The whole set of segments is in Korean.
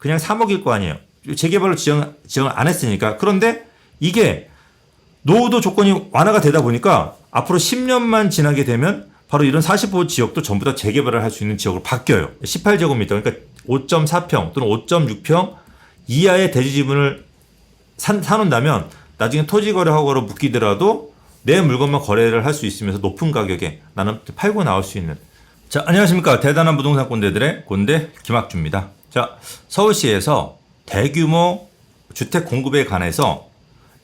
그냥 3억일 거 아니에요. 재개발로 지정을 안 했으니까. 그런데 이게 노후도 조건이 완화가 되다 보니까 앞으로 10년만 지나게 되면 바로 이런 45 지역도 전부 다 재개발을 할 수 있는 지역으로 바뀌어요. 18제곱미터, 그러니까 5.4평 또는 5.6평 이하의 대지 지분을 사놓는다면 나중에 토지 거래 허가로 묶이더라도 내 물건만 거래를 할 수 있으면서 높은 가격에 나는 팔고 나올 수 있는. 자, 안녕하십니까. 대단한 부동산 꼰대들의 꼰대 김학주입니다. 자, 서울시에서 대규모 주택 공급에 관해서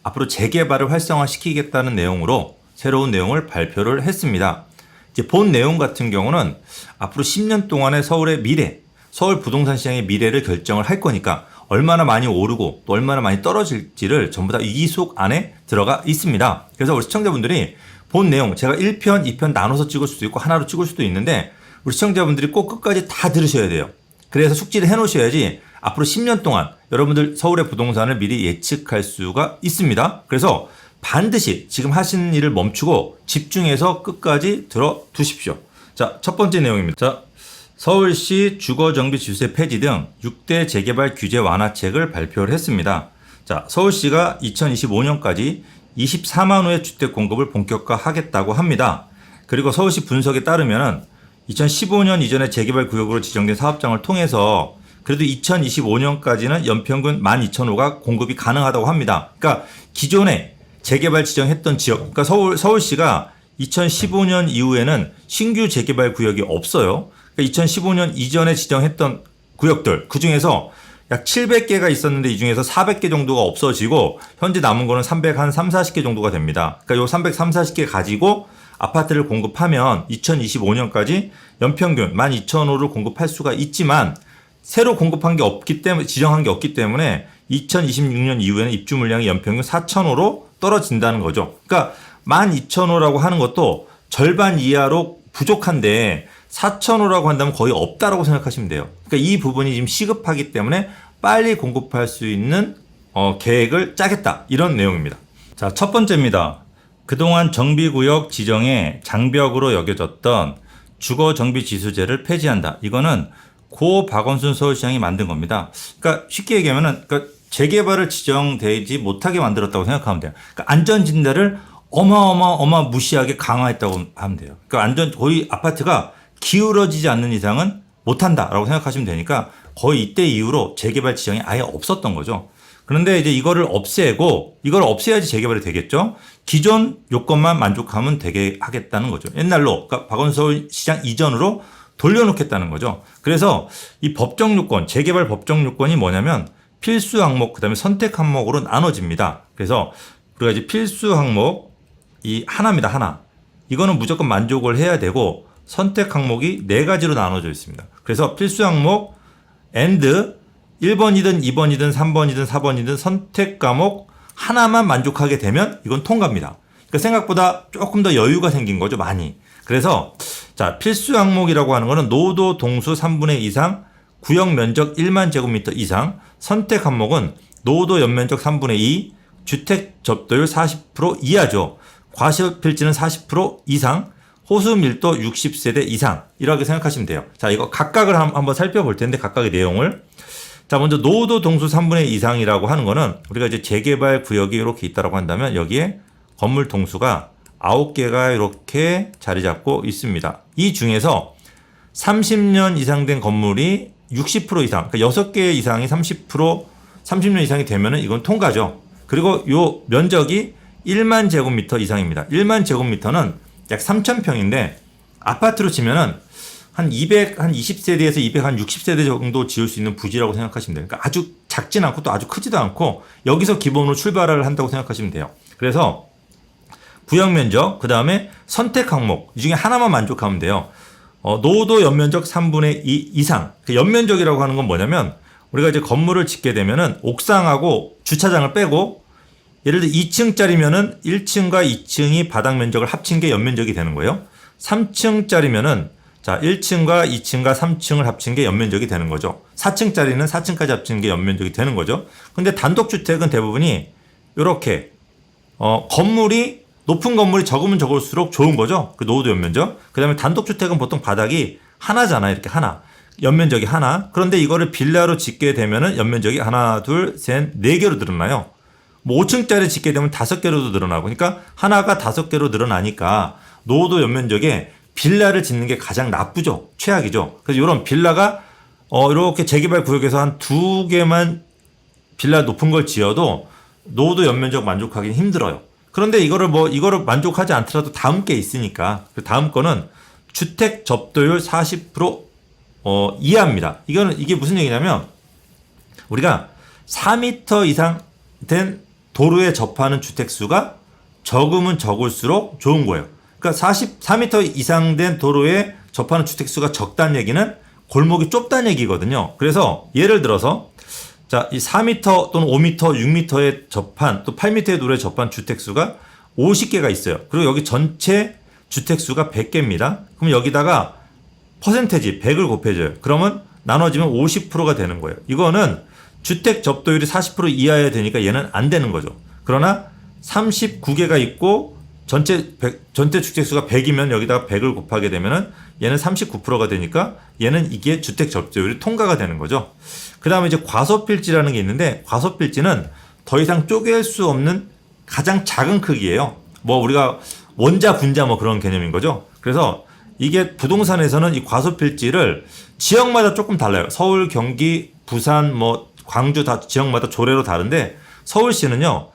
앞으로 재개발을 활성화시키겠다는 내용으로 새로운 내용을 발표를 했습니다. 이제 본 내용 같은 경우는 앞으로 10년 동안의 서울의 미래, 서울 부동산 시장의 미래를 결정을 할 거니까 얼마나 많이 오르고 또 얼마나 많이 떨어질지를 전부 다 이 속 안에 들어가 있습니다. 그래서 우리 시청자분들이 본 내용, 제가 1편, 2편 나눠서 찍을 수도 있고 하나로 찍을 수도 있는데 우리 시청자분들이 꼭 끝까지 다 들으셔야 돼요. 그래서 숙지를 해 놓으셔야지 앞으로 10년 동안 여러분들 서울의 부동산을 미리 예측할 수가 있습니다. 그래서 반드시 지금 하시는 일을 멈추고 집중해서 끝까지 들어두십시오. 자, 첫 번째 내용입니다. 자, 서울시 주거정비지수세 폐지 등 6대 재개발 규제 완화책을 발표를 했습니다. 자, 서울시가 2025년까지 24만 호의 주택 공급을 본격화하겠다고 합니다. 그리고 서울시 분석에 따르면 2015년 이전에 재개발 구역으로 지정된 사업장을 통해서 그래도 2025년까지는 연평균 12,000호가 공급이 가능하다고 합니다. 그러니까 기존에 재개발 지정했던 지역, 그러니까 서울시가 2015년 이후에는 신규 재개발 구역이 없어요. 그러니까 2015년 이전에 지정했던 구역들, 그 중에서 약 700개가 있었는데 이 중에서 400개 정도가 없어지고 현재 남은 거는 40개 정도가 됩니다. 그러니까 요 40개 가지고 아파트를 공급하면 2025년까지 연평균 12,000호를 공급할 수가 있지만 새로 공급한 게 없기 때문에, 지정한 게 없기 때문에 2026년 이후에는 입주 물량이 연평균 4,000호로 떨어진다는 거죠. 그러니까 12,000호라고 하는 것도 절반 이하로 부족한데 4,000호라고 한다면 거의 없다라고 생각하시면 돼요. 그러니까 이 부분이 지금 시급하기 때문에 빨리 공급할 수 있는 계획을 짜겠다, 이런 내용입니다. 자, 첫 번째입니다. 그동안 정비구역 지정에 장벽으로 여겨졌던 주거정비지수제를 폐지한다. 이거는 고 박원순 서울시장이 만든 겁니다. 그러니까 쉽게 얘기하면은 재개발을 지정되지 못하게 만들었다고 생각하면 돼요. 그러니까 안전진단을 어마무시하게 강화했다고 하면 돼요. 그러니까 거의 아파트가 기울어지지 않는 이상은 못한다라고 생각하시면 되니까 거의 이때 이후로 재개발 지정이 아예 없었던 거죠. 그런데 이제 이거를 없애야지 재개발이 되겠죠. 기존 요건만 만족하면 되게 하겠다는 거죠. 옛날로, 그러니까 박원순 서울시장 이전으로 돌려놓겠다는 거죠. 그래서 이 법정 요건, 재개발 법정 요건이 뭐냐면 필수 항목, 그다음에 선택 항목으로 나눠집니다. 그래서 우리가 이제 필수 항목 이 하나입니다. 하나. 이거는 무조건 만족을 해야 되고 선택 항목이 4가지로 나눠져 있습니다. 그래서 필수 항목 and 1번이든 2번이든 3번이든 4번이든 선택 과목 하나만 만족하게 되면 이건 통과입니다. 그러니까 생각보다 조금 더 여유가 생긴 거죠, 많이. 그래서 자, 필수 항목이라고 하는 거는 노도 동수 3분의 2 이상, 구역 면적 1만 제곱미터 이상, 선택 항목은 노도 연면적 3분의 2, 주택 접도율 40% 이하죠. 과실필지는 40% 이상, 호수 밀도 60세대 이상, 이렇게 생각하시면 돼요. 자, 이거 각각을 한번 살펴볼 텐데 각각의 내용을. 자, 먼저 노도 동수 3분의 2 이상이라고 하는 거는 우리가 이제 재개발 구역이 이렇게 있다라고 한다면 여기에 건물 동수가 9개가 이렇게 자리 잡고 있습니다. 이 중에서 30년 이상 된 건물이 60% 이상, 그러니까 6개 이상이 30년 이상이 되면은 이건 통과죠. 그리고 요 면적이 1만 제곱미터 이상입니다. 1만 제곱미터는 약 3,000평인데 아파트로 치면은 한 20세대에서 260세대 정도 지을 수 있는 부지라고 생각하시면 돼요. 그러니까 아주 작진 않고 또 아주 크지도 않고 여기서 기본으로 출발을 한다고 생각하시면 돼요. 그래서 구역 면적, 그 다음에 선택 항목, 이 중에 하나만 만족하면 돼요. 노도 연면적 3분의 2 이상. 그 연면적이라고 하는 건 뭐냐면 우리가 이제 건물을 짓게 되면은 옥상하고 주차장을 빼고 예를 들어 2층짜리면은 1층과 2층이 바닥 면적을 합친 게 연면적이 되는 거예요. 3층짜리면은 자, 1층과 2층과 3층을 합친 게 연면적이 되는 거죠. 4층짜리는 4층까지 합친 게 연면적이 되는 거죠. 근데 단독주택은 대부분이 이렇게 건물이 높은 건물이 적으면 적을수록 좋은 거죠. 그 노후도 연면적. 그 다음에 단독주택은 보통 바닥이 하나잖아요. 이렇게 하나. 연면적이 하나. 그런데 이거를 빌라로 짓게 되면은 연면적이 하나, 둘, 셋, 네 개로 늘어나요. 뭐 5층짜리 짓게 되면 5개로도 늘어나고. 그러니까 하나가 5개로 늘어나니까 노후도 연면적에 빌라를 짓는 게 가장 나쁘죠. 최악이죠. 그래서 이런 빌라가 이렇게 재개발 구역에서 한 2개만 빌라 높은 걸 지어도 노후도 연면적 만족하기는 힘들어요. 그런데 이거를 만족하지 않더라도 다음 게 있으니까 그 다음 거는 주택 접도율 40% 이하입니다. 이게 무슨 얘기냐면 우리가 4m 이상 된 도로에 접하는 주택 수가 적으면 적을수록 좋은 거예요. 그러니까 4m 이상 된 도로에 접하는 주택 수가 적다는 얘기는 골목이 좁다는 얘기거든요. 그래서 예를 들어서 자, 이 4m 또는 5m, 6m에 접한 또 8m의 도로에 접한 주택 수가 50개가 있어요. 그리고 여기 전체 주택 수가 100개입니다. 그럼 여기다가 퍼센테지 100을 곱해줘요. 그러면 나눠지면 50%가 되는 거예요. 이거는 주택 접도율이 40% 이하여야 되니까 얘는 안 되는 거죠. 그러나 39개가 있고 전체 주택 수가 100이면 여기다가 100을 곱하게 되면은 얘는 39%가 되니까 얘는 이게 주택 접도율이 통과가 되는 거죠. 그 다음에 이제 과소필지라는 게 있는데 과소필지는 더 이상 쪼갤 수 없는 가장 작은 크기예요. 뭐 우리가 원자, 분자 뭐 그런 개념인 거죠. 그래서 이게 부동산에서는 이 과소필지를 지역마다 조금 달라요. 서울, 경기, 부산, 뭐 광주 다 지역마다 조례로 다른데 서울시는요,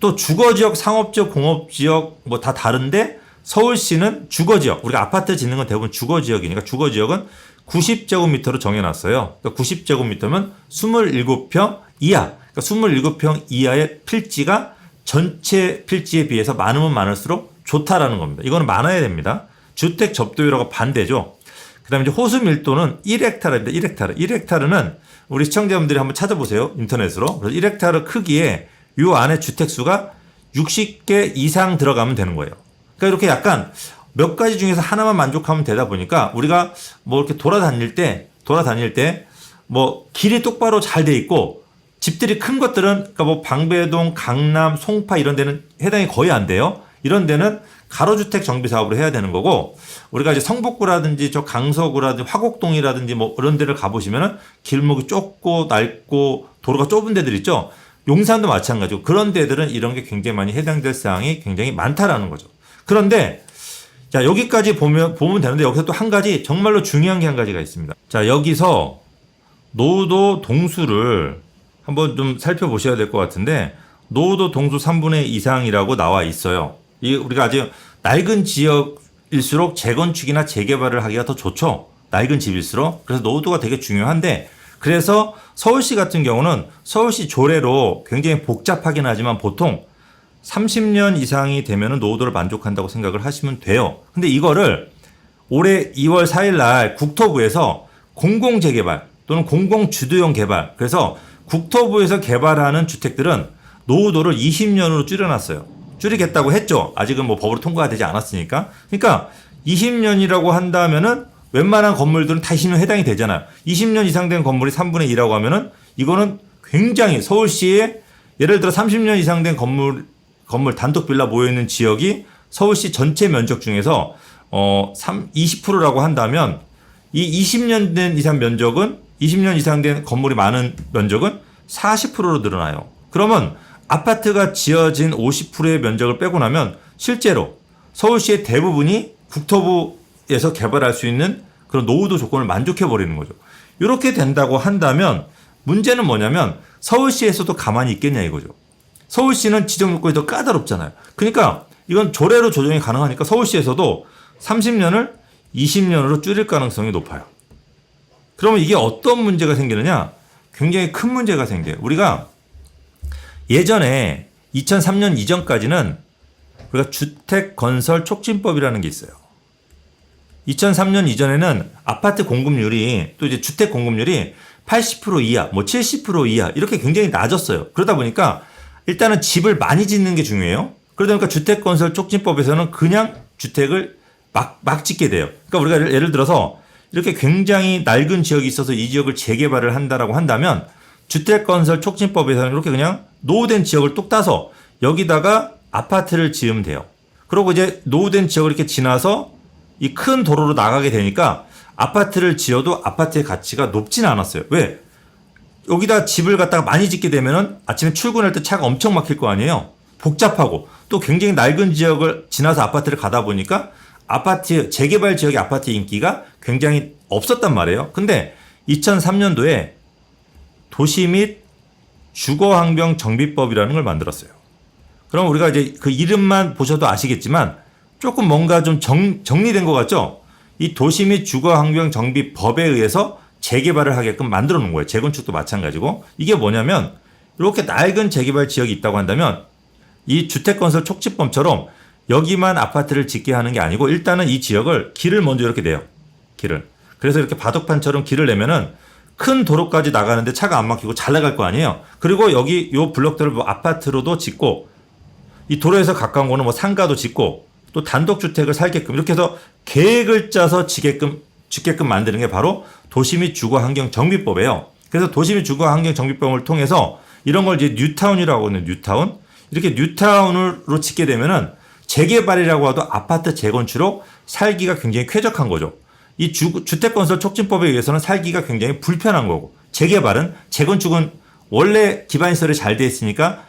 또 주거지역, 상업지역, 공업지역 뭐 다 다른데 서울시는 주거지역, 우리가 아파트 짓는 건 대부분 주거지역이니까 주거지역은 90제곱미터로 정해놨어요. 그러니까 90제곱미터면 27평 이하, 그러니까 27평 이하의 필지가 전체 필지에 비해서 많으면 많을수록 좋다라는 겁니다. 이거는 많아야 됩니다. 주택 접도율하고 반대죠. 그 다음에 이제 호수 밀도는 1헥타르입니다. 1헥타르. 1헥타르는 우리 시청자분들이 한번 찾아보세요. 인터넷으로. 그래서 1헥타르 크기에 이 안에 주택수가 60개 이상 들어가면 되는 거예요. 그러니까 이렇게 약간 몇 가지 중에서 하나만 만족하면 되다 보니까 우리가 뭐 이렇게 돌아다닐 때 뭐 길이 똑바로 잘 돼 있고 집들이 큰 것들은 그러니까 뭐 방배동, 강남, 송파 이런 데는 해당이 거의 안 돼요. 이런 데는 가로주택 정비 사업으로 해야 되는 거고 우리가 이제 성북구라든지 저 강서구라든지 화곡동이라든지 뭐 이런 데를 가보시면은 길목이 좁고 넓고 도로가 좁은 데들 있죠. 용산도 마찬가지고 그런 데들은 이런 게 굉장히 많이 해당될 사항이 굉장히 많다라는 거죠. 그런데 자 여기까지 보면 되는데 여기서 또 한 가지 정말로 중요한 게 한 가지가 있습니다. 자 여기서 노후도 동수를 한번 좀 살펴보셔야 될 것 같은데 노후도 동수 3분의 2 이상이라고 나와 있어요. 이 우리가 아주 낡은 지역일수록 재건축이나 재개발을 하기가 더 좋죠. 낡은 집일수록. 그래서 노후도가 되게 중요한데 그래서 서울시 같은 경우는 서울시 조례로 굉장히 복잡하긴 하지만 보통 30년 이상이 되면 노후도를 만족한다고 생각을 하시면 돼요. 근데 이거를 올해 2월 4일 날 국토부에서 공공재개발 또는 공공주도형 개발 그래서 국토부에서 개발하는 주택들은 노후도를 20년으로 줄여놨어요. 줄이겠다고 했죠. 아직은 뭐 법으로 통과가 되지 않았으니까. 그러니까 20년이라고 한다면은 웬만한 건물들은 다 20년 해당이 되잖아요. 20년 이상 된 건물이 3분의 2라고 하면은 이거는 굉장히 서울시에 예를 들어 30년 이상 된 건물 단독 빌라 모여있는 지역이 서울시 전체 면적 중에서 20%라고 한다면 이 20년 된 이상 면적은 20년 이상 된 건물이 많은 면적은 40%로 늘어나요. 그러면 아파트가 지어진 50%의 면적을 빼고 나면 실제로 서울시의 대부분이 국토부에서 개발할 수 있는 그런 노후도 조건을 만족해버리는 거죠. 이렇게 된다고 한다면 문제는 뭐냐면 서울시에서도 가만히 있겠냐 이거죠. 서울시는 지정 요건이 더 까다롭잖아요. 그러니까 이건 조례로 조정이 가능하니까 서울시에서도 30년을 20년으로 줄일 가능성이 높아요. 그러면 이게 어떤 문제가 생기느냐? 굉장히 큰 문제가 생겨요. 우리가 예전에 2003년 이전까지는 우리가 주택건설촉진법이라는 게 있어요. 2003년 이전에는 아파트 공급률이 또 이제 주택 공급률이 80% 이하, 뭐 70% 이하 이렇게 굉장히 낮았어요. 그러다 보니까 일단은 집을 많이 짓는 게 중요해요. 그러다 보니까 주택건설촉진법에서는 그냥 주택을 막 짓게 돼요. 그러니까 우리가 예를 들어서 이렇게 굉장히 낡은 지역이 있어서 이 지역을 재개발을 한다라고 한다면 주택건설촉진법에서는 이렇게 그냥 노후된 지역을 뚝 따서 여기다가 아파트를 지으면 돼요. 그리고 이제 노후된 지역을 이렇게 지나서 이 큰 도로로 나가게 되니까 아파트를 지어도 아파트의 가치가 높지는 않았어요. 왜? 여기다 집을 갖다가 많이 짓게 되면은 아침에 출근할 때 차가 엄청 막힐 거 아니에요. 복잡하고 또 굉장히 낡은 지역을 지나서 아파트를 가다 보니까 아파트 재개발 지역의 아파트 인기가 굉장히 없었단 말이에요. 근데 2003년도에 도시 및 주거환경 정비법이라는 걸 만들었어요. 그럼 우리가 이제 그 이름만 보셔도 아시겠지만 조금 뭔가 좀 정리된 것 같죠? 이 도시 및 주거환경 정비법에 의해서 재개발을 하게끔 만들어 놓은 거예요. 재건축도 마찬가지고. 이게 뭐냐면 이렇게 낡은 재개발 지역이 있다고 한다면 이 주택건설 촉진법처럼 여기만 아파트를 짓게 하는 게 아니고 일단은 이 지역을 길을 먼저 이렇게 내요. 길을. 그래서 이렇게 바둑판처럼 길을 내면은 큰 도로까지 나가는데 차가 안 막히고 잘 나갈 거 아니에요. 그리고 여기 요 블록들을 뭐 아파트로도 짓고 이 도로에서 가까운 거는 뭐 상가도 짓고 또 단독주택을 살게끔 이렇게 해서 계획을 짜서 짓게끔 만드는 게 바로 도시 및 주거환경 정비법이에요. 그래서 도시 및 주거환경 정비법을 통해서 이런 걸 이제 뉴타운이라고 하는 뉴타운 이렇게 뉴타운으로 짓게 되면은 재개발이라고 해도 아파트 재건축으로 살기가 굉장히 쾌적한 거죠. 이 주택건설 촉진법에 의해서는 살기가 굉장히 불편한 거고 재개발은 재건축은 원래 기반시설이 잘 돼 있으니까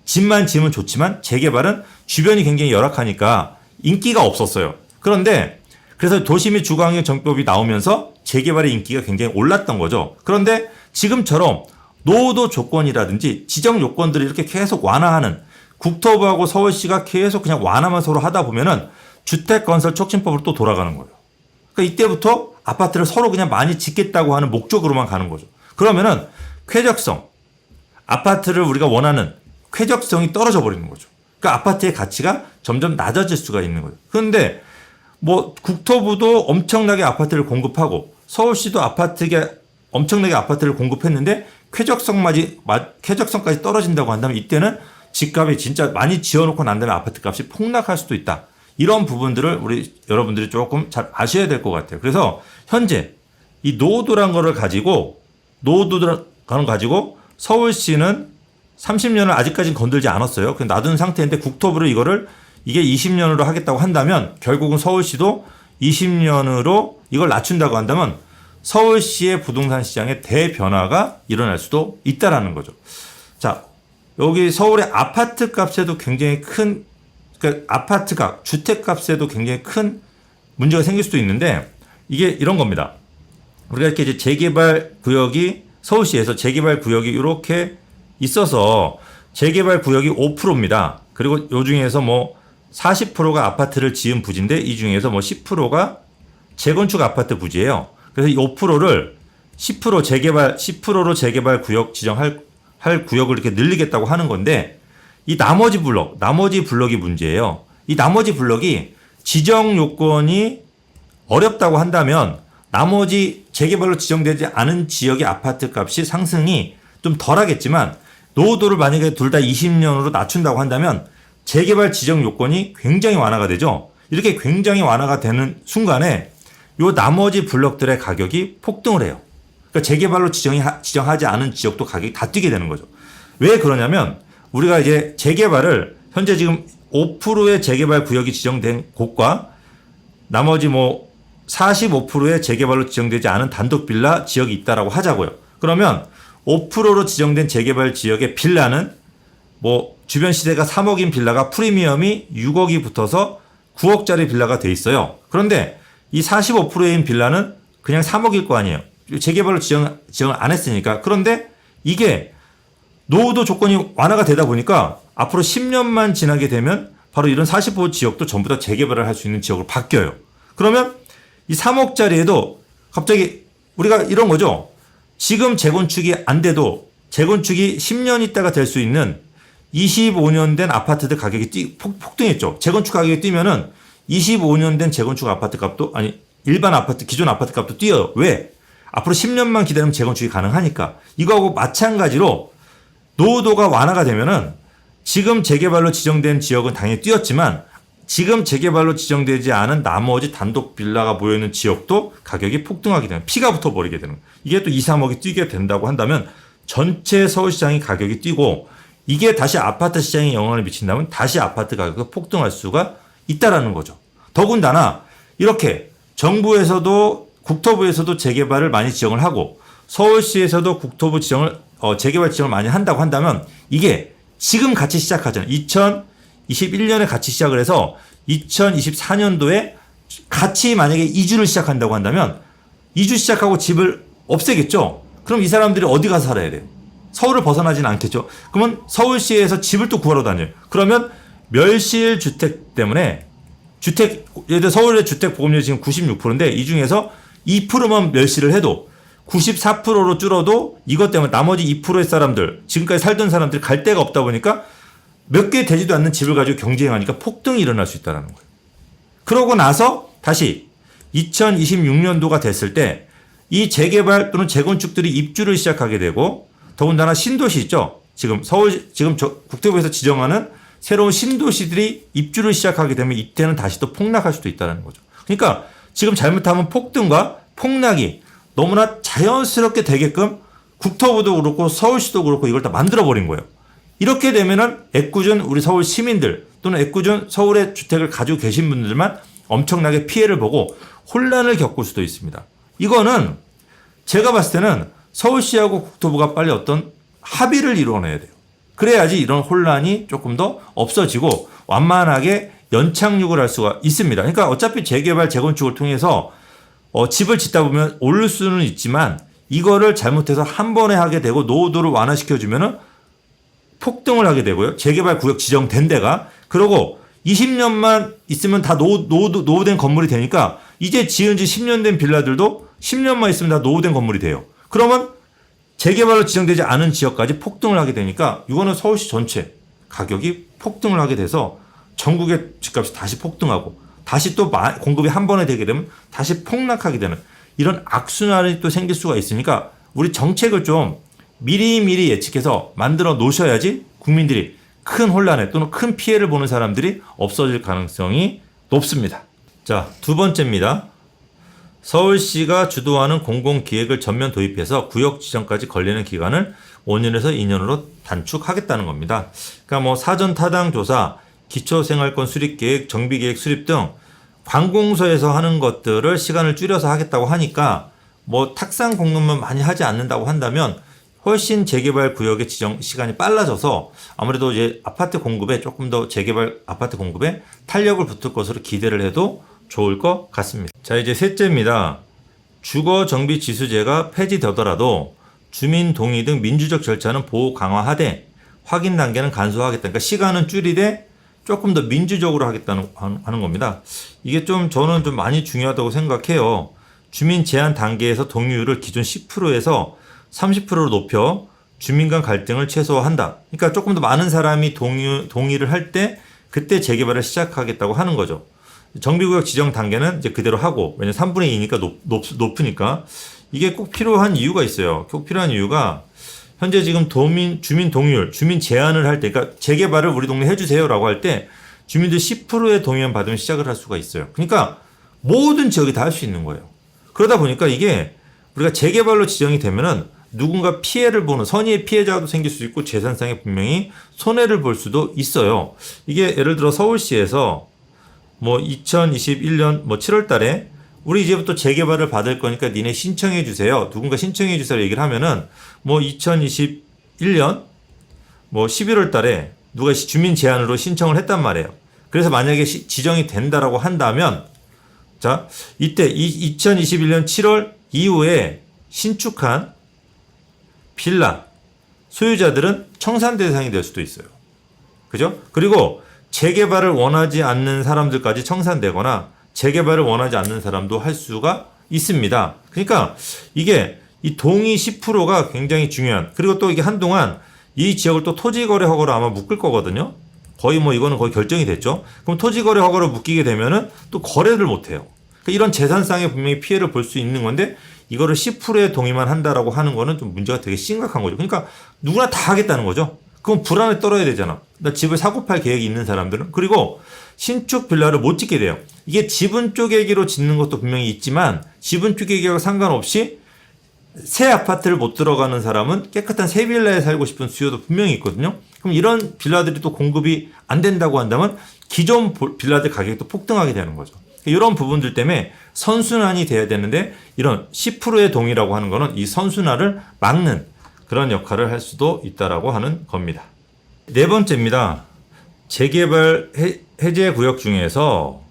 집만 지으면 좋지만 재개발은 주변이 굉장히 열악하니까 인기가 없었어요. 그런데 그래서 도시 및 주거환경 정비법이 나오면서 재개발의 인기가 굉장히 올랐던 거죠. 그런데 지금처럼 노후도 조건이라든지 지정 요건들을 이렇게 계속 완화하는 국토부하고 서울시가 계속 그냥 완화만 서로 하다 보면은 주택건설 촉진법으로 또 돌아가는 거예요. 그러니까 이때부터 아파트를 서로 그냥 많이 짓겠다고 하는 목적으로만 가는 거죠. 그러면은 쾌적성, 아파트를 우리가 원하는 쾌적성이 떨어져 버리는 거죠. 그러니까 아파트의 가치가 점점 낮아질 수가 있는 거죠. 그런데 뭐 국토부도 엄청나게 아파트를 공급하고 서울시도 엄청나게 아파트를 공급했는데 쾌적성까지 떨어진다고 한다면 이때는 집값이 진짜 많이 지어놓고 난 다음에 아파트 값이 폭락할 수도 있다. 이런 부분들을 우리 여러분들이 조금 잘 아셔야 될 것 같아요. 그래서 현재 이 노후도라는 거를 가지고 서울시는 30년을 아직까지는 건들지 않았어요. 그냥 놔둔 상태인데 국토부로 이게 20년으로 하겠다고 한다면 결국은 서울시도 20년으로 이걸 낮춘다고 한다면 서울시의 부동산 시장에 대변화가 일어날 수도 있다라는 거죠. 자, 여기 서울의 아파트 값에도 굉장히 그러니까 아파트가 주택값에도 굉장히 큰 문제가 생길 수도 있는데 이게 이런 겁니다. 우리가 이렇게 이제 재개발 구역이 서울시에서 재개발 구역이 이렇게 있어서 재개발 구역이 5%입니다. 그리고 요 중에서 뭐 40%가 아파트를 지은 부지인데 이 중에서 뭐 10%가 재건축 아파트 부지예요. 그래서 이 5%를 10%로 재개발 구역 지정할 구역을 이렇게 늘리겠다고 하는 건데 이 나머지 블럭이 문제예요. 이 나머지 블럭이 지정 요건이 어렵다고 한다면 나머지 재개발로 지정되지 않은 지역의 아파트 값이 상승이 좀 덜하겠지만 노후도를 만약에 둘 다 20년으로 낮춘다고 한다면 재개발 지정 요건이 굉장히 완화가 되죠. 이렇게 굉장히 완화가 되는 순간에 요 나머지 블럭들의 가격이 폭등을 해요. 그러니까 재개발로 지정하지 않은 지역도 가격이 다 뛰게 되는 거죠. 왜 그러냐면 우리가 이제 재개발을 현재 지금 5%의 재개발 구역이 지정된 곳과 나머지 뭐 45%의 재개발로 지정되지 않은 단독 빌라 지역이 있다라고 하자고요. 그러면 5%로 지정된 재개발 지역의 빌라는 뭐 주변 시세가 3억인 빌라가 프리미엄이 6억이 붙어서 9억짜리 빌라가 돼 있어요. 그런데 이 45%인 빌라는 그냥 3억일 거 아니에요. 재개발로 지정을 안 했으니까. 그런데 이게 노후도 조건이 완화가 되다 보니까 앞으로 10년만 지나게 되면 바로 이런 45 지역도 전부 다 재개발을 할 수 있는 지역으로 바뀌어요. 그러면 이 3억짜리에도 갑자기 우리가 이런 거죠. 지금 재건축이 안 돼도 재건축이 10년 있다가 될 수 있는 25년 된 아파트들 가격이 폭등했죠. 재건축 가격이 뛰면은 25년 된 재건축 아파트 값도 일반 아파트 기존 아파트 값도 뛰어요. 왜? 앞으로 10년만 기다리면 재건축이 가능하니까. 이거하고 마찬가지로 노후도가 완화가 되면은 지금 재개발로 지정된 지역은 당연히 뛰었지만 지금 재개발로 지정되지 않은 나머지 단독 빌라가 모여있는 지역도 가격이 폭등하게 되는 피가 붙어버리게 되는 이게 또 2, 3억이 뛰게 된다고 한다면 전체 서울시장의 가격이 뛰고 이게 다시 아파트 시장에 영향을 미친다면 다시 아파트 가격이 폭등할 수가 있다라는 거죠. 더군다나 이렇게 정부에서도 국토부에서도 재개발을 많이 지정을 하고 서울시에서도 국토부 지정을 재개발 지정을 많이 한다고 한다면 이게 지금 같이 시작하잖아요. 2021년에 같이 시작을 해서 2024년도에 같이 만약에 이주를 시작한다고 한다면 이주 시작하고 집을 없애겠죠. 그럼 이 사람들이 어디 가서 살아야 돼요? 서울을 벗어나지는 않겠죠. 그러면 서울시에서 집을 또 구하러 다녀요. 그러면 멸실 주택 때문에 예를 들어 서울의 주택 보급률이 지금 96%인데 이 중에서 2%만 멸실을 해도 94%로 줄어도 이것 때문에 나머지 2%의 사람들, 지금까지 살던 사람들이 갈 데가 없다 보니까 몇 개 되지도 않는 집을 가지고 경쟁하니까 폭등이 일어날 수 있다는 거예요. 그러고 나서 다시 2026년도가 됐을 때 이 재개발 또는 재건축들이 입주를 시작하게 되고 더군다나 신도시 있죠. 지금 국토부에서 지정하는 새로운 신도시들이 입주를 시작하게 되면 이때는 다시 또 폭락할 수도 있다는 거죠. 그러니까 지금 잘못하면 폭등과 폭락이 너무나 자연스럽게 되게끔 국토부도 그렇고 서울시도 그렇고 이걸 다 만들어버린 거예요. 이렇게 되면은 애꿎은 우리 서울 시민들 또는 애꿎은 서울의 주택을 가지고 계신 분들만 엄청나게 피해를 보고 혼란을 겪을 수도 있습니다. 이거는 제가 봤을 때는 서울시하고 국토부가 빨리 어떤 합의를 이루어내야 돼요. 그래야지 이런 혼란이 조금 더 없어지고 완만하게 연착륙을 할 수가 있습니다. 그러니까 어차피 재개발, 재건축을 통해서 집을 짓다 보면 오를 수는 있지만 이거를 잘못해서 한 번에 하게 되고 노후도를 완화시켜주면은 폭등을 하게 되고요. 재개발 구역 지정된 데가. 그러고 20년만 있으면 다 노후된 건물이 되니까 이제 지은 지 10년 된 빌라들도 10년만 있으면 다 노후된 건물이 돼요. 그러면 재개발로 지정되지 않은 지역까지 폭등을 하게 되니까 이거는 서울시 전체 가격이 폭등을 하게 돼서 전국의 집값이 다시 폭등하고 다시 또 공급이 한 번에 되게 되면 다시 폭락하게 되는 이런 악순환이 또 생길 수가 있으니까 우리 정책을 좀 미리미리 예측해서 만들어 놓으셔야지 국민들이 큰 혼란에 또는 큰 피해를 보는 사람들이 없어질 가능성이 높습니다. 자, 두 번째입니다. 서울시가 주도하는 공공기획을 전면 도입해서 구역 지정까지 걸리는 기간을 5년에서 2년으로 단축하겠다는 겁니다. 그러니까 뭐 사전 타당 조사, 기초생활권 수립계획, 정비계획 수립 등 관공서에서 하는 것들을 시간을 줄여서 하겠다고 하니까 뭐 탁상 공론만 많이 하지 않는다고 한다면 훨씬 재개발 구역의 지정 시간이 빨라져서 아무래도 이제 아파트 공급에 조금 더 재개발 아파트 공급에 탄력을 붙을 것으로 기대를 해도 좋을 것 같습니다. 자, 이제 셋째입니다. 주거 정비 지수제가 폐지되더라도 주민 동의 등 민주적 절차는 보호 강화하되 확인 단계는 간소화하겠다. 그러니까 시간은 줄이되 조금 더 민주적으로 하겠다는 하는 겁니다. 이게 저는 좀 많이 중요하다고 생각해요. 주민 제한 단계에서 동의율을 기존 10%에서 30%로 높여 주민 간 갈등을 최소화한다. 그러니까 조금 더 많은 사람이 동의를 할 때 그때 재개발을 시작하겠다고 하는 거죠. 정비구역 지정 단계는 이제 그대로 하고, 왜냐면 3분의 2니까 높으니까. 이게 꼭 필요한 이유가 있어요. 꼭 필요한 이유가 현재 지금 주민 동의율, 주민 제한을 할 때, 그러니까 재개발을 우리 동네 해주세요라고 할 때 주민들 10%의 동의만 받으면 시작을 할 수가 있어요. 그러니까 모든 지역이 다 할 수 있는 거예요. 그러다 보니까 이게 우리가 재개발로 지정이 되면은 누군가 피해를 보는 선의의 피해자도 생길 수 있고 재산상에 분명히 손해를 볼 수도 있어요. 이게 예를 들어 서울시에서 뭐 2021년 뭐 7월 달에 우리 이제부터 재개발을 받을 거니까 니네 신청해 주세요. 누군가 신청해 주세요 얘기를 하면은 뭐 2021년 뭐 11월 달에 누가 주민 제한으로 신청을 했단 말이에요. 그래서 만약에 지정이 된다라고 한다면 자, 이때 2021년 7월 이후에 신축한 빌라 소유자들은 청산 대상이 될 수도 있어요. 그죠? 그리고 재개발을 원하지 않는 사람들까지 청산되거나 재개발을 원하지 않는 사람도 할 수가 있습니다. 그러니까 이게 이 동의 10%가 굉장히 중요한, 그리고 또 이게 한동안 이 지역을 또 토지거래 허가로 아마 묶을 거거든요. 거의 뭐 이거는 거의 결정이 됐죠. 그럼 토지거래 허가로 묶이게 되면은 또 거래를 못 해요. 그러니까 이런 재산상의 분명히 피해를 볼 수 있는 건데 이거를 10%의 동의만 한다라고 하는 거는 좀 문제가 되게 심각한 거죠. 그러니까 누구나 다 하겠다는 거죠. 그럼 불안에 떨어야 되잖아. 나 집을 사고 팔 계획이 있는 사람들은. 그리고 신축 빌라를 못 짓게 돼요. 이게 지분 쪼개기로 짓는 것도 분명히 있지만 지분 쪼개기와 상관없이 새 아파트를 못 들어가는 사람은 깨끗한 새 빌라에 살고 싶은 수요도 분명히 있거든요. 그럼 이런 빌라들이 또 공급이 안 된다고 한다면 기존 빌라들 가격이 또 폭등하게 되는 거죠. 이런 부분들 때문에 선순환이 돼야 되는데 이런 10%의 동의라고 하는 거는 이 선순환을 막는 그런 역할을 할 수도 있다라고 하는 겁니다. 네 번째입니다. 재개발 해제 구역 중에서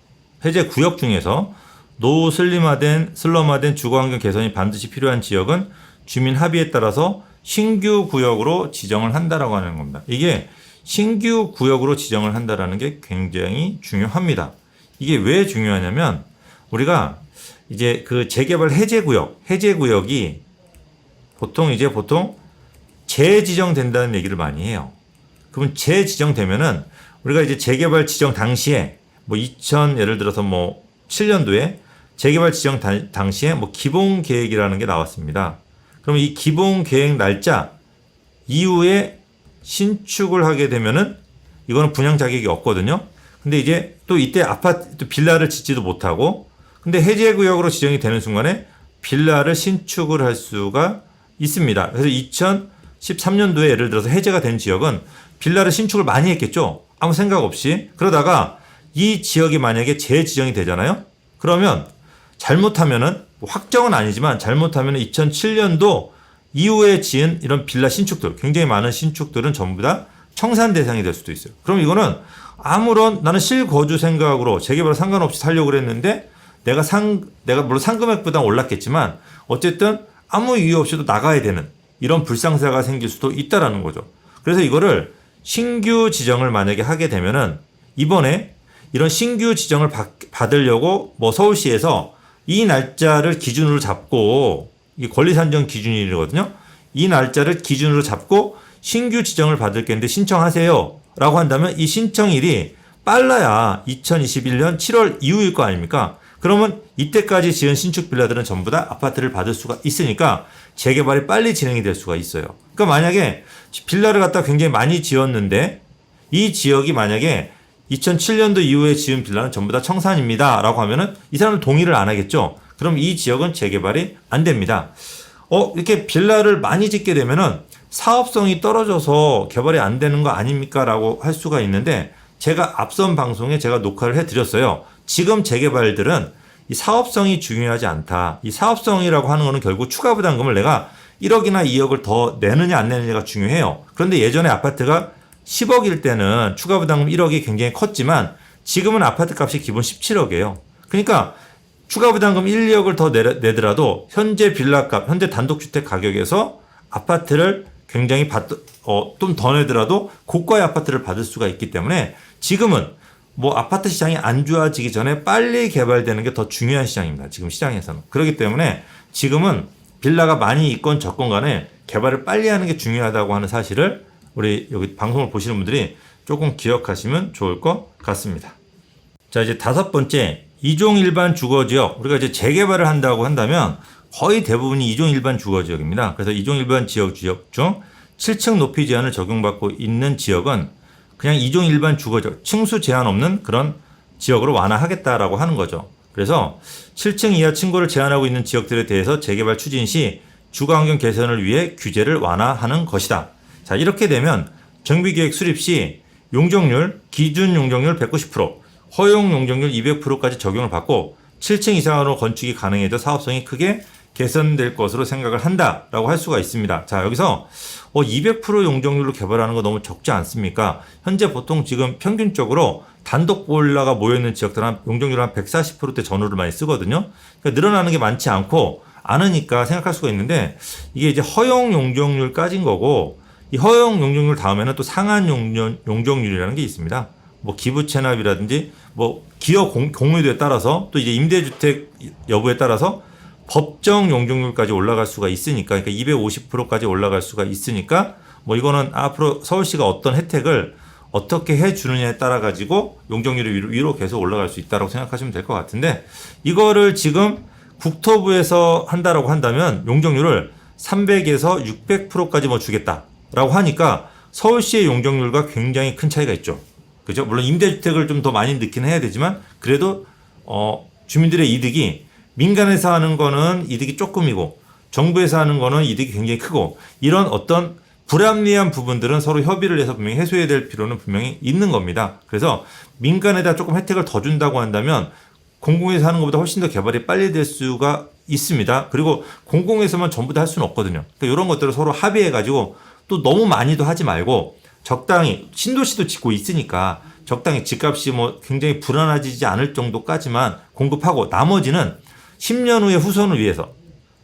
노후 슬럼화된 주거환경 개선이 반드시 필요한 지역은 주민 합의에 따라서 신규 구역으로 지정을 한다라고 하는 겁니다. 이게 신규 구역으로 지정을 한다라는 게 굉장히 중요합니다. 이게 왜 중요하냐면 우리가 이제 그 재개발 해제 구역이 보통 재지정된다는 얘기를 많이 해요. 그러면 재지정되면은 우리가 이제 재개발 지정 당시에 예를 들어서 7년도에 재개발 지정 당시에 기본 계획이라는 게 나왔습니다. 그러면 이 기본 계획 날짜 이후에 신축을 하게 되면은 이거는 분양 자격이 없거든요. 근데 이제 또 이때 빌라를 짓지도 못하고 근데 해제 구역으로 지정이 되는 순간에 빌라를 신축을 할 수가 있습니다. 그래서 2013년도에 예를 들어서 해제가 된 지역은 빌라를 신축을 많이 했겠죠. 아무 생각 없이. 그러다가 이 지역이 만약에 재지정이 되잖아요. 그러면 잘못하면은 확정은 아니지만 잘못하면 2007년도 이후에 지은 이런 빌라 신축들, 굉장히 많은 신축들은 전부 다 청산 대상이 될 수도 있어요. 그럼 이거는 나는 실거주 생각으로 재개발 상관없이 살려고 그랬는데 내가 물론 상금액보다 올랐겠지만 어쨌든 아무 이유 없이도 나가야 되는 이런 불상사가 생길 수도 있다라는 거죠. 그래서 이거를 신규 지정을 만약에 하게 되면은 이번에 이런 신규 지정을 받으려고 서울시에서 이 날짜를 기준으로 잡고 이 권리산정 기준일이거든요. 이 날짜를 기준으로 잡고 신규 지정을 받을 게 있는데 신청하세요 라고 한다면 이 신청일이 빨라야 2021년 7월 이후일 거 아닙니까? 그러면 이때까지 지은 신축 빌라들은 전부 다 아파트를 받을 수가 있으니까 재개발이 빨리 진행이 될 수가 있어요. 그러니까 만약에 빌라를 갖다 굉장히 많이 지었는데 이 지역이 만약에 2007년도 이후에 지은 빌라는 전부 다 청산입니다 라고 하면은 이 사람은 동의를 안 하겠죠. 그럼 이 지역은 재개발이 안 됩니다. 이렇게 빌라를 많이 짓게 되면은 사업성이 떨어져서 개발이 안 되는 거 아닙니까? 라고 할 수가 있는데 제가 앞선 방송에 제가 녹화를 해드렸어요. 지금 재개발들은 이 사업성이 중요하지 않다. 이 사업성이라고 하는 거는 결국 추가 부담금을 내가 1억이나 2억을 더 내느냐 안 내느냐가 중요해요. 그런데 예전에 아파트가 10억일 때는 추가 부담금 1억이 굉장히 컸지만 지금은 아파트 값이 기본 17억이에요. 그러니까 추가 부담금 1, 2억을 더 내더라도 현재 빌라값, 현재 단독주택 가격에서 아파트를 굉장히 좀 더 내더라도 고가의 아파트를 받을 수가 있기 때문에 지금은 아파트 시장이 안 좋아지기 전에 빨리 개발되는 게 더 중요한 시장입니다. 지금 시장에서는. 그렇기 때문에 지금은 빌라가 많이 있건 적건 간에 개발을 빨리 하는 게 중요하다고 하는 사실을 우리 여기 방송을 보시는 분들이 조금 기억하시면 좋을 것 같습니다. 자, 이제 다섯 번째, 이종 일반 주거지역. 우리가 이제 재개발을 한다고 한다면 거의 대부분이 이종 일반 주거지역입니다. 그래서 이종 일반 지역 중 7층 높이 제한을 적용받고 있는 지역은 그냥 이종 일반 주거지역, 층수 제한 없는 그런 지역으로 완화하겠다라고 하는 거죠. 그래서 7층 이하 층고를 제한하고 있는 지역들에 대해서 재개발 추진 시 주거환경 개선을 위해 규제를 완화하는 것이다. 자, 이렇게 되면 정비계획 수립 시 용적률, 기준 용적률 190%, 허용 용적률 200%까지 적용을 받고 7층 이상으로 건축이 가능해져 사업성이 크게 개선될 것으로 생각을 한다라고 할 수가 있습니다. 자, 여기서 200% 용적률로 개발하는 거 너무 적지 않습니까? 현재 보통 지금 평균적으로 단독 보일러가 모여있는 지역들은 용적률 한 140%대 전후를 많이 쓰거든요. 그러니까 늘어나는 게 많지 않으니까 생각할 수가 있는데 이게 이제 허용 용적률까지인 거고 이 허용 용적률 다음에는 또 상한 용적률이라는 게 있습니다. 기부 체납이라든지 기업 공유도에 따라서 또 이제 임대주택 여부에 따라서 법정 용적률까지 올라갈 수가 있으니까 그러니까 250%까지 올라갈 수가 있으니까 이거는 앞으로 서울시가 어떤 혜택을 어떻게 해주느냐에 따라 가지고 용적률이 위로 계속 올라갈 수 있다고 생각하시면 될 것 같은데 이거를 지금 국토부에서 한다라고 한다면 용적률을 300에서 600%까지 주겠다라고 하니까 서울시의 용적률과 굉장히 큰 차이가 있죠. 그죠? 물론 임대주택을 좀 더 많이 넣긴 해야 되지만 그래도 주민들의 이득이 민간에서 하는 거는 이득이 조금이고 정부에서 하는 거는 이득이 굉장히 크고 이런 어떤 불합리한 부분들은 서로 협의를 해서 분명히 해소해야 될 필요는 분명히 있는 겁니다. 그래서 민간에다 조금 혜택을 더 준다고 한다면 공공에서 하는 것보다 훨씬 더 개발이 빨리 될 수가 있습니다. 그리고 공공에서만 전부 다 할 수는 없거든요. 그러니까 이런 것들을 서로 합의해가지고 또 너무 많이도 하지 말고 적당히 신도시도 짓고 있으니까 적당히 집값이 뭐 굉장히 불안해지지 않을 정도까지만 공급하고 나머지는 10년 후의 후손을 위해서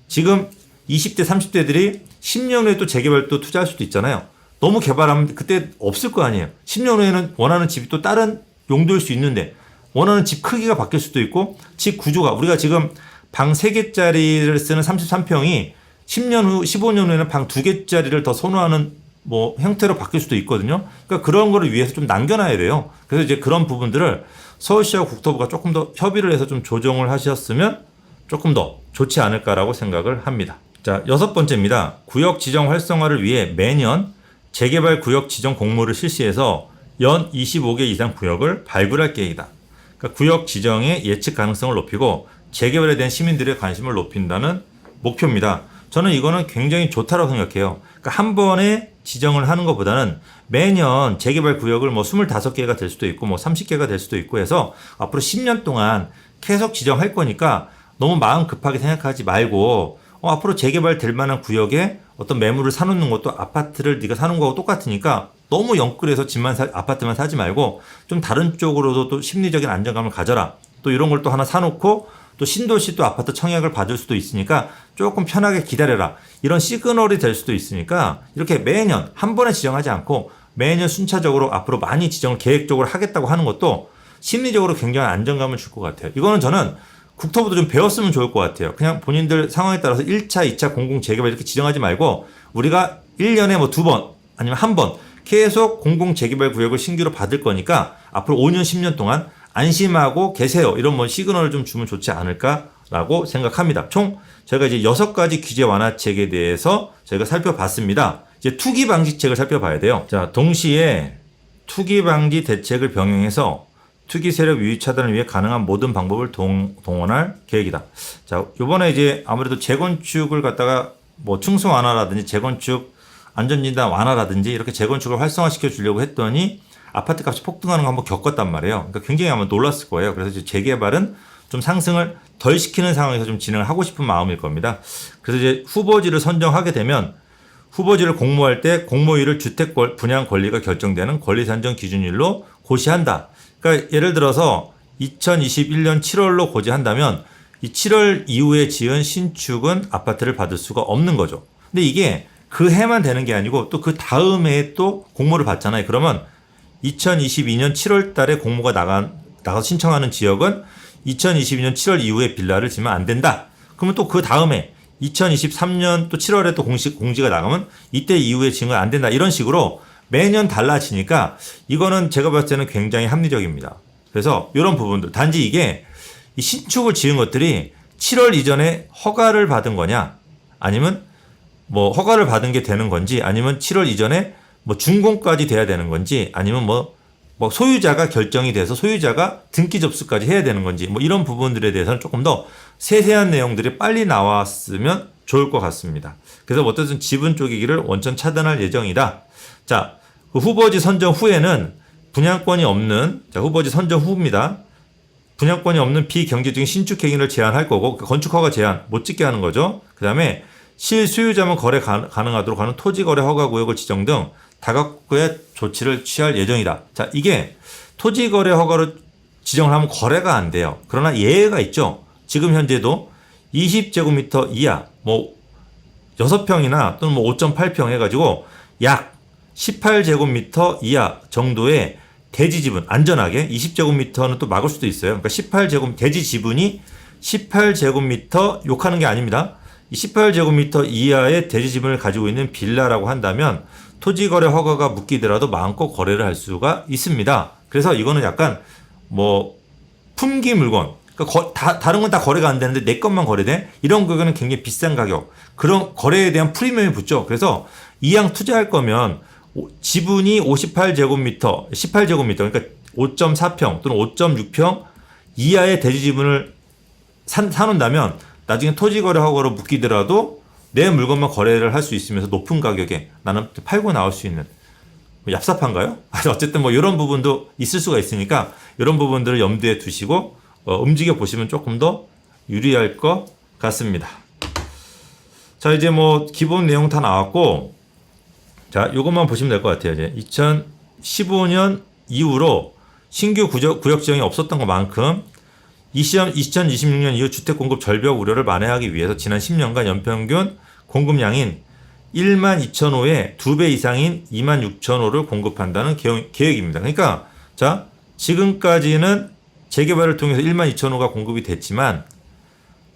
지금 20대, 30대들이 10년 후에 또 재개발 또 투자할 수도 있잖아요. 너무 개발하면 그때 없을 거 아니에요. 10년 후에는 원하는 집이 또 다른 용도일 수 있는데 원하는 집 크기가 바뀔 수도 있고 집 구조가 우리가 지금 방 3개짜리를 쓰는 33평이 10년 후, 15년 후에는 방 2개짜리를 더 선호하는 뭐 형태로 바뀔 수도 있거든요. 그러니까 그런 거를 위해서 좀 남겨놔야 돼요. 그래서 이제 그런 부분들을 서울시와 국토부가 조금 더 협의를 해서 좀 조정을 하셨으면 조금 더 좋지 않을까라고 생각을 합니다. 자, 6번째입니다. 구역 지정 활성화를 위해 매년 재개발 구역 지정 공모를 실시해서 연 25개 이상 구역을 발굴할 계획이다. 그러니까 구역 지정의 예측 가능성을 높이고 재개발에 대한 시민들의 관심을 높인다는 목표입니다. 저는 이거는 굉장히 좋다고 생각해요. 그러니까 한 번에 지정을 하는 것보다는 매년 재개발 구역을 뭐 25개가 될 수도 있고 뭐 30개가 될 수도 있고 해서 앞으로 10년 동안 계속 지정할 거니까 너무 마음 급하게 생각하지 말고 앞으로 재개발 될 만한 구역에 어떤 매물을 사놓는 것도 아파트를 네가 사는 거하고 똑같으니까 너무 영끌해서 집만 아파트만 사지 말고 좀 다른 쪽으로도 또 심리적인 안정감을 가져라. 또 이런 걸 또 하나 사놓고 또 신도시 또 아파트 청약을 받을 수도 있으니까 조금 편하게 기다려라. 이런 시그널이 될 수도 있으니까 이렇게 매년 한 번에 지정하지 않고 매년 순차적으로 앞으로 많이 지정을 계획적으로 하겠다고 하는 것도 심리적으로 굉장히 안정감을 줄 것 같아요. 이거는 저는 국토부도 좀 배웠으면 좋을 것 같아요. 그냥 본인들 상황에 따라서 1차, 2차 공공 재개발 이렇게 지정하지 말고 우리가 1년에 뭐 2번 아니면 한 번 계속 공공 재개발 구역을 신규로 받을 거니까 앞으로 5년, 10년 동안 안심하고 계세요. 이런 뭐 시그널을 좀 주면 좋지 않을까라고 생각합니다. 총 저희가 이제 6가지 규제 완화책에 대해서 저희가 살펴봤습니다. 이제 투기 방지책을 살펴봐야 돼요. 자, 동시에 투기 방지 대책을 병행해서 투기 세력 유입 차단을 위해 가능한 모든 방법을 동원할 계획이다. 자, 요번에 이제 아무래도 재건축을 갖다가 뭐 층수 완화라든지 재건축 안전진단 완화라든지 이렇게 재건축을 활성화시켜 주려고 했더니 아파트 값이 폭등하는 거 한번 겪었단 말이에요. 그러니까 굉장히 아마 놀랐을 거예요. 그래서 이제 재개발은 좀 상승을 덜 시키는 상황에서 좀 진행을 하고 싶은 마음일 겁니다. 그래서 이제 후보지를 선정하게 되면 후보지를 공모할 때 공모일을 주택 분양 권리가 결정되는 권리산정 기준일로 고시한다. 그러니까 예를 들어서 2021년 7월로 고지한다면 이 7월 이후에 지은 신축은 아파트를 받을 수가 없는 거죠. 근데 이게 그 해만 되는 게 아니고 또 그 다음 해에 또 공모를 받잖아요. 그러면 2022년 7월 달에 공모가 나가서 신청하는 지역은 2022년 7월 이후에 빌라를 지면 안 된다. 그러면 또 그 다음에 2023년 또 7월에 또 공지가 나가면 이때 이후에 지은 안 된다. 이런 식으로 매년 달라지니까 이거는 제가 봤을 때는 굉장히 합리적입니다. 그래서 이런 부분들 단지 이게 이 신축을 지은 것들이 7월 이전에 허가를 받은 거냐 아니면 뭐 허가를 받은 게 되는 건지 아니면 7월 이전에 뭐 준공까지 돼야 되는 건지 아니면 뭐 소유자가 결정이 돼서 소유자가 등기 접수까지 해야 되는 건지 뭐 이런 부분들에 대해서는 조금 더 세세한 내용들이 빨리 나왔으면 좋을 것 같습니다. 그래서 어쨌든 지분 쪼개기를 원천 차단할 예정이다. 자, 그 후보지 선정 후에는 분양권이 없는 후보지 선정 후입니다. 분양권이 없는 비경제적인 신축 행위를 제한할 거고 건축허가 제한 못 짓게 하는 거죠. 그다음에 실수요자만 거래 가능하도록 하는 토지거래 허가 구역을 지정 등 다각구의 조치를 취할 예정이다. 자, 이게 토지거래 허가로 지정을 하면 거래가 안 돼요. 그러나 예외가 있죠. 지금 현재도 20제곱미터 이하, 뭐 6평이나 또는 뭐 5.8평 해가지고 약 18제곱미터 이하 정도의 대지 지분, 안전하게 20제곱미터는 또 막을 수도 있어요. 그러니까 18제곱, 대지 지분이 18제곱미터 욕하는 게 아닙니다. 이 18제곱미터 이하의 대지 지분을 가지고 있는 빌라라고 한다면 토지거래 허가가 묻기더라도 마음껏 거래를 할 수가 있습니다. 그래서 이거는 약간 뭐 품귀 물건, 그러니까 다른 건 다 거래가 안 되는데 내 것만 거래돼? 이런 거는 굉장히 비싼 가격, 그런 거래에 대한 프리미엄이 붙죠. 그래서 이왕 투자할 거면 지분이 58제곱미터, 18제곱미터, 그러니까 5.4평 또는 5.6평 이하의 대지 지분을 사놓는다면 나중에 토지거래 허가로 묶이더라도 내 물건만 거래를 할 수 있으면서 높은 가격에 나는 팔고 나올 수 있는, 얍삽한가요? 어쨌든 뭐 이런 부분도 있을 수가 있으니까 이런 부분들을 염두에 두시고 움직여 보시면 조금 더 유리할 것 같습니다. 자, 이제 뭐 기본 내용 다 나왔고, 자, 요것만 보시면 될 것 같아요. 이제 2015년 이후로 신규 구역 지정이 없었던 것만큼 2026년 이후 주택 공급 절벽 우려를 만회하기 위해서 지난 10년간 연평균 공급량인 12,000호에 2배 이상인 26,000호를 공급한다는 계획입니다. 그러니까 자, 지금까지는 재개발을 통해서 12,000호가 공급이 됐지만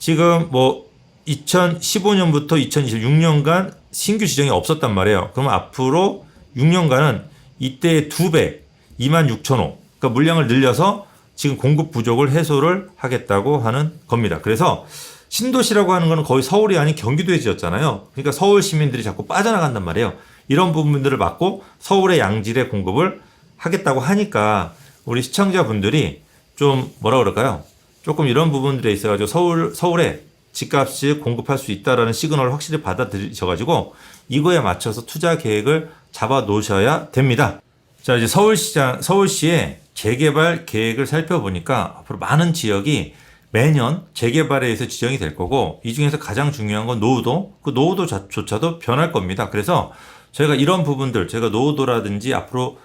지금 뭐 2015년부터 2026년간 신규 지정이 없었단 말이에요. 그러면 앞으로 6년간은 이때의 2배, 26,000호, 그러니까 물량을 늘려서 지금 공급 부족을 해소를 하겠다고 하는 겁니다. 그래서 신도시라고 하는 거는 거의 서울이 아닌 경기도에 지었잖아요. 그러니까 서울 시민들이 자꾸 빠져나간단 말이에요. 이런 부분들을 막고 서울의 양질의 공급을 하겠다고 하니까 우리 시청자분들이 좀 뭐라 그럴까요? 조금 이런 부분들에 있어가지고 서울에 집값이 공급할 수 있다라는 시그널을 확실히 받아들이셔가지고 이거에 맞춰서 투자 계획을 잡아 놓으셔야 됩니다. 자, 이제 서울시의 재개발 계획을 살펴보니까 앞으로 많은 지역이 매년 재개발에 의해서 지정이 될 거고, 이 중에서 가장 중요한 건 노후도, 그 노후도조차도 변할 겁니다. 그래서 저희가 이런 부분들, 저희가 노후도라든지 앞으로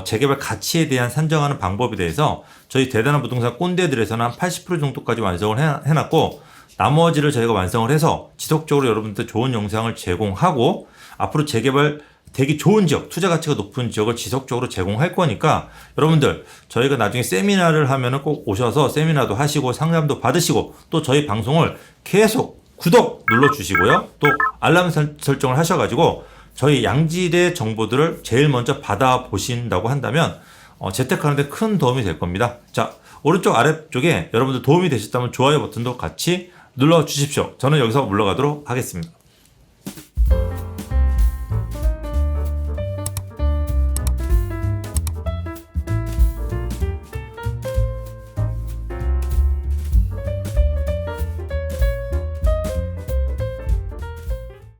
재개발 가치에 대한 산정하는 방법에 대해서 저희 대단한 부동산 꼰대들에서는 한 80% 정도까지 완성을 해놨고, 나머지를 저희가 완성을 해서 지속적으로 여러분들 좋은 영상을 제공하고, 앞으로 재개발 되게 좋은 지역, 투자 가치가 높은 지역을 지속적으로 제공할 거니까 여러분들 저희가 나중에 세미나를 하면은 꼭 오셔서 세미나도 하시고 상담도 받으시고, 또 저희 방송을 계속 구독 눌러주시고요. 또 알람 설정을 하셔가지고 저희 양질의 정보들을 제일 먼저 받아보신다고 한다면 재테크하는데 큰 도움이 될 겁니다. 자, 오른쪽 아래쪽에 여러분들 도움이 되셨다면 좋아요 버튼도 같이 눌러주십시오. 저는 여기서 물러가도록 하겠습니다.